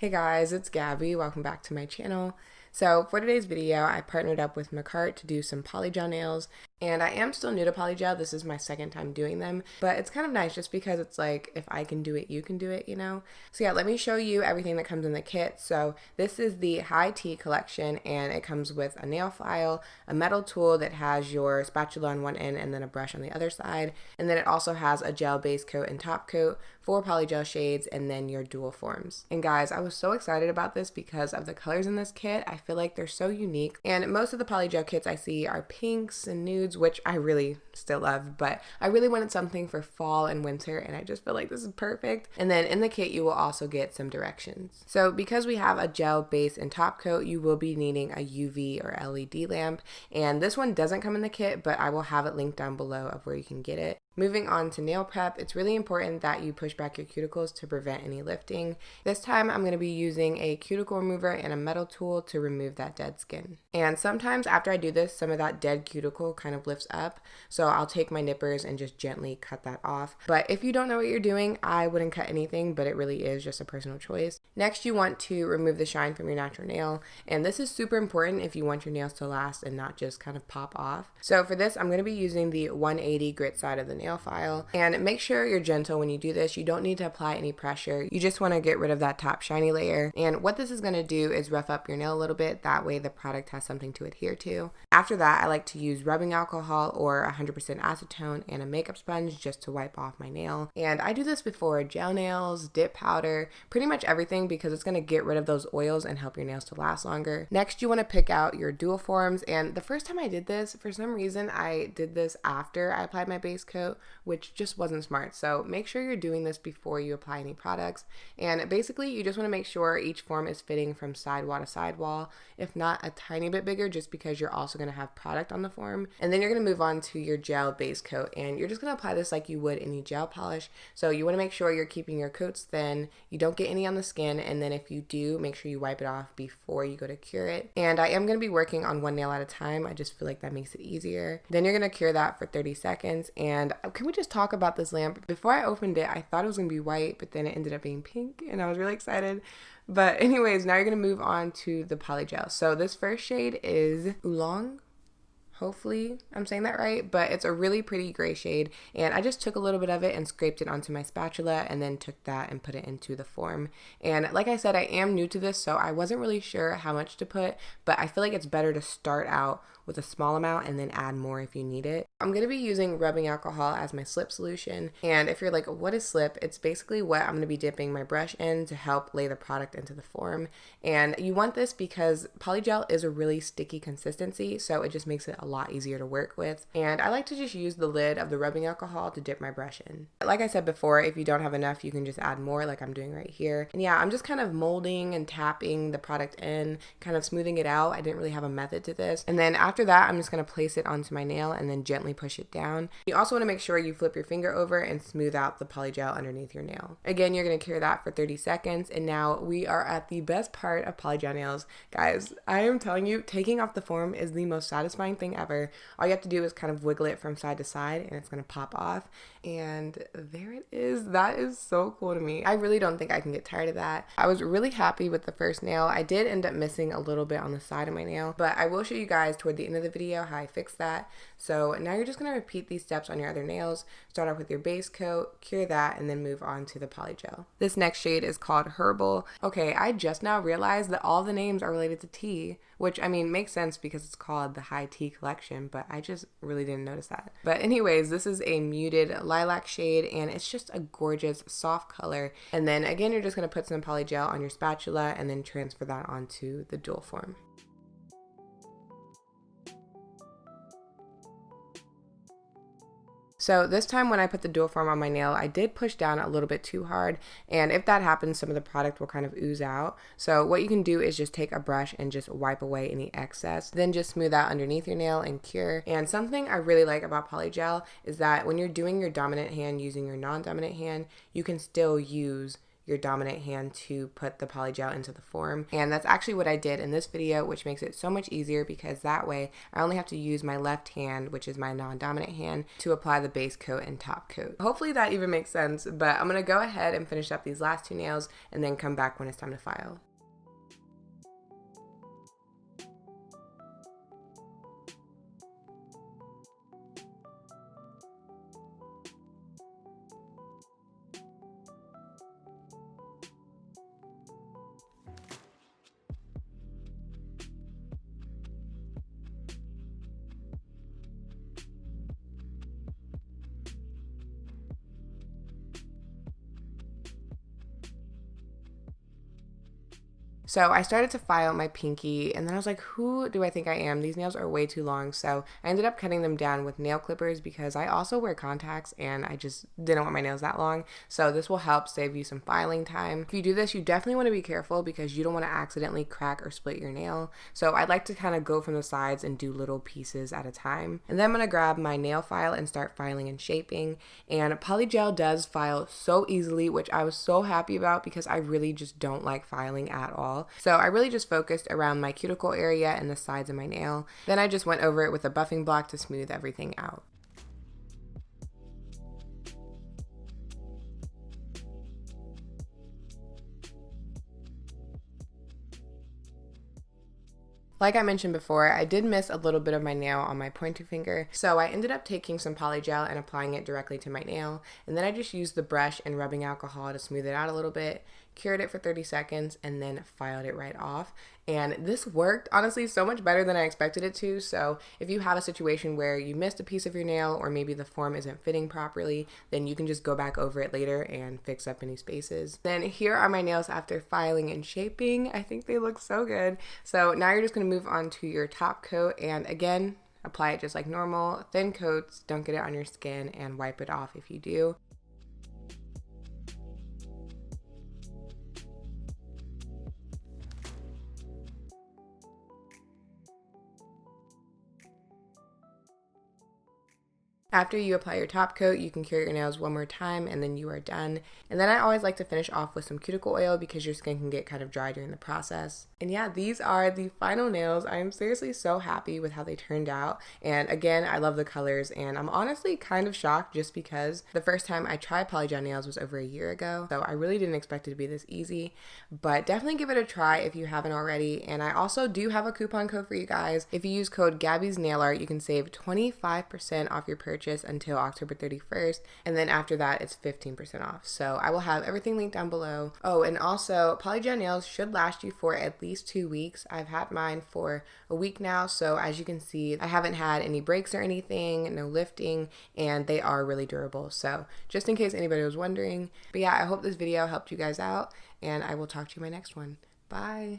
Hey guys, it's Gabby. Welcome back to my channel. So for today's video, I partnered up with Macart to do some polygel nails, and I am still new to polygel. This is my second time doing them, but it's kind of nice just because it's like, if I can do it, you can do it, you know? So yeah, let me show you everything that comes in the kit. So this is the high tea collection, and it comes with a nail file, a metal tool that has your spatula on one end and then a brush on the other side, and then it also has a gel base coat and top coat, 4 polygel shades, and then your dual forms. And guys, I was so excited about this because of the colors in this kit. I feel like they're so unique, and most of the polygel kits I see are pinks and nudes, which I really still love, but I really wanted something for fall and winter, and I just feel like this is perfect. And then in the kit you will also get some directions. So because we have a gel base and top coat, you will be needing a UV or LED lamp, and this one doesn't come in the kit, but I will have it linked down below of where you can get it. Moving on to nail prep, it's really important that you push back your cuticles to prevent any lifting. This time I'm going to be using a cuticle remover and a metal tool to remove that dead skin. And sometimes after I do this, some of that dead cuticle kind of lifts up, so I'll take my nippers and just gently cut that off. But if you don't know what you're doing, I wouldn't cut anything, but it really is just a personal choice. Next, you want to remove the shine from your natural nail, and this is super important if you want your nails to last and not just kind of pop off. So for this, I'm going to be using the 180 grit side of the nail file, and make sure you're gentle when you do this. You don't need to apply any pressure. You just want to get rid of that top shiny layer, and what this is going to do is rough up your nail a little bit. That way the product has something to adhere to. After that, I like to use rubbing alcohol or 100% acetone and a makeup sponge just to wipe off my nail. And I do this before gel nails, dip powder, pretty much everything, because it's going to get rid of those oils and help your nails to last longer. Next, you want to pick out your dual forms, and the first time I did this, for some reason I did this after I applied my base coat, which just wasn't smart. So make sure you're doing this before you apply any products. And basically you just want to make sure each form is fitting from sidewall to sidewall, if not a tiny bit bigger, just because you're also going to have product on the form. And then you're going to move on to your gel base coat, and you're just going to apply this like you would any gel polish. So you want to make sure you're keeping your coats thin, you don't get any on the skin, and then if you do, make sure you wipe it off before you go to cure it. And I am going to be working on one nail at a time. I just feel like that makes it easier. Then you're going to cure that for 30 seconds. And can we just talk about this lamp? Before I opened it, I thought it was going to be white, but then it ended up being pink, and I was really excited. But anyways, now you're going to move on to the polygel. So this first shade is Oolong. Hopefully I'm saying that right, but it's a really pretty gray shade, and I just took a little bit of it and scraped it onto my spatula and then took that and put it into the form. And like I said, I am new to this, so I wasn't really sure how much to put, but I feel like it's better to start out with a small amount and then add more if you need it. I'm going to be using rubbing alcohol as my slip solution, and if you're like, what is slip? It's basically what I'm going to be dipping my brush in to help lay the product into the form. And you want this because polygel is a really sticky consistency, so it just makes it a lot easier to work with. And I like to just use the lid of the rubbing alcohol to dip my brush in. Like I said before, if you don't have enough, you can just add more like I'm doing right here. And yeah, I'm just kind of molding and tapping the product in, kind of smoothing it out. I didn't really have a method to this. And then after that, I'm just going to place it onto my nail and then gently push it down. You also want to make sure you flip your finger over and smooth out the polygel underneath your nail. Again, you're going to cure that for 30 seconds. And now we are at the best part of polygel nails. Guys, I am telling you, taking off the form is the most satisfying thing ever. All you have to do is kind of wiggle it from side to side and it's going to pop off. And there it is. That is so cool to me. I really don't think I can get tired of that. I was really happy with the first nail. I did end up missing a little bit on the side of my nail, but I will show you guys toward the end of the video how I fixed that. So now you're just going to repeat these steps on your other nails. Start off with your base coat, cure that, and then move on to the polygel. This next shade is called Herbal. Okay, I just now realized that all the names are related to tea, which I mean makes sense because it's called the High Tea Collection, but I just really didn't notice that. But anyways, this is a muted lilac shade, and it's just a gorgeous soft color. And then again, you're just going to put some polygel on your spatula and then transfer that onto the dual form. So this time when I put the dual form on my nail, I did push down a little bit too hard, and if that happens, some of the product will kind of ooze out. So what you can do is just take a brush and just wipe away any excess, then just smooth out underneath your nail and cure. And something I really like about polygel is that when you're doing your dominant hand using your non-dominant hand, you can still use your dominant hand to put the polygel into the form. And that's actually what I did in this video, which makes it so much easier because that way I only have to use my left hand, which is my non-dominant hand, to apply the base coat and top coat. Hopefully that even makes sense, but I'm gonna go ahead and finish up these last two nails and then come back when it's time to file. So I started to file my pinky, and then I was like, who do I think I am? These nails are way too long. So I ended up cutting them down with nail clippers because I also wear contacts and I just didn't want my nails that long. So this will help save you some filing time. If you do this, you definitely want to be careful because you don't want to accidentally crack or split your nail. So I'd like to kind of go from the sides and do little pieces at a time. And then I'm going to grab my nail file and start filing and shaping. And polygel does file so easily, which I was so happy about because I really just don't like filing at all. So I really just focused around my cuticle area and the sides of my nail. Then I just went over it with a buffing block to smooth everything out. Like I mentioned before, I did miss a little bit of my nail on my pointer finger, so I ended up taking some polygel and applying it directly to my nail, and then I just used the brush and rubbing alcohol to smooth it out a little bit, cured it for 30 seconds, and then filed it right off. And this worked, honestly, so much better than I expected it to. So if you have a situation where you missed a piece of your nail or maybe the form isn't fitting properly, then you can just go back over it later and fix up any spaces. Then here are my nails after filing and shaping. I think they look so good. So now you're just going to move on to your top coat, and again, apply it just like normal. Thin coats, don't get it on your skin, and wipe it off if you do. After you apply your top coat, you can cure your nails one more time and then you are done. And then I always like to finish off with some cuticle oil because your skin can get kind of dry during the process. And yeah, these are the final nails. I am seriously so happy with how they turned out. And again, I love the colors, and I'm honestly kind of shocked just because the first time I tried polygel nails was over a year ago. So I really didn't expect it to be this easy, but definitely give it a try if you haven't already. And I also do have a coupon code for you guys. If you use code Gabby's Nail Art, you can save 25% off your purchase until October 31st, and then after that it's 15% off. So I will have everything linked down below. Oh, and also polygel nails should last you for at least 2 weeks. I've had mine for a week now, so as you can see, I haven't had any breaks or anything, no lifting, and they are really durable. So just in case anybody was wondering. But yeah, I hope this video helped you guys out, and I will talk to you in my next one. Bye.